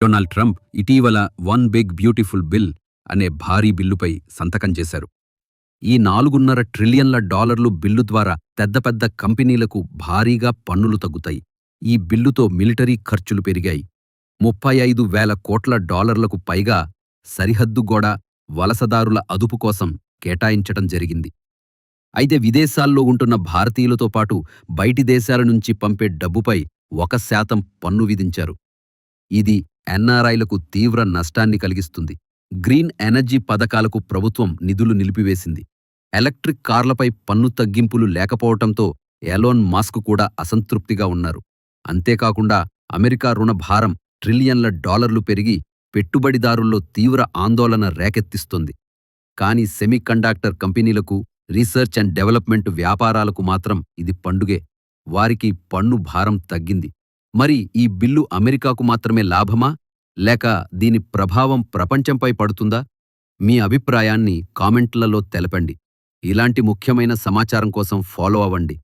Donald Trump ఇటీవల one big beautiful bill అనే భారీ బిల్లుపై సంతకం చేశారు. ఈ $4.5 ట్రిలియన్ల బిల్లు ద్వారా పెద్ద పెద్ద కంపెనీలకు భారీగా పన్నులు తగ్గుతాయి. ఈ బిల్లుతో మిలిటరీ ఖర్చులు పెరిగాయి. 35,000 కోట్ల డాలర్లకు పైగా సరిహద్దు గోడ, వలసదారుల అదుపు కోసం కేటాయించటం జరిగింది. అయితే విదేశాల్లో ఉంటున్న భారతీయులతో పాటు బయటి దేశాల నుంచి పంపే డబ్బుపై 1% పన్ను విధించారు. ఇది ఎన్ఆర్ఐలకు తీవ్ర నష్టాన్ని కలిగిస్తుంది. గ్రీన్ ఎనర్జీ పథకాలకు ప్రభుత్వం నిధులు నిలిపివేసింది. ఎలక్ట్రిక్ కార్లపై పన్ను తగ్గింపులు లేకపోవటంతో ఎలోన్ మస్క్ కూడా అసంతృప్తిగా ఉన్నారు. అంతేకాకుండా అమెరికా రుణ భారం $1 ట్రిలియన్ల పెరిగి పెట్టుబడిదారుల్లో తీవ్ర ఆందోళన రేకెత్తిస్తుంది. కానీ సెమీకండక్టర్ కంపెనీలకు, రీసెర్చ్ అండ్ డెవలప్మెంట్ వ్యాపారాలకు మాత్రం ఇది పండుగే. వారికి పన్ను భారం తగ్గింది. మరి ఈ బిల్లు అమెరికాకు మాత్రమే లాభమా, లేక దీని ప్రభావం ప్రపంచంపై పడుతుందా? మీ అభిప్రాయాన్ని కామెంట్లలో తెలపండి. ఇలాంటి ముఖ్యమైన సమాచారం కోసం ఫాలో అవ్వండి.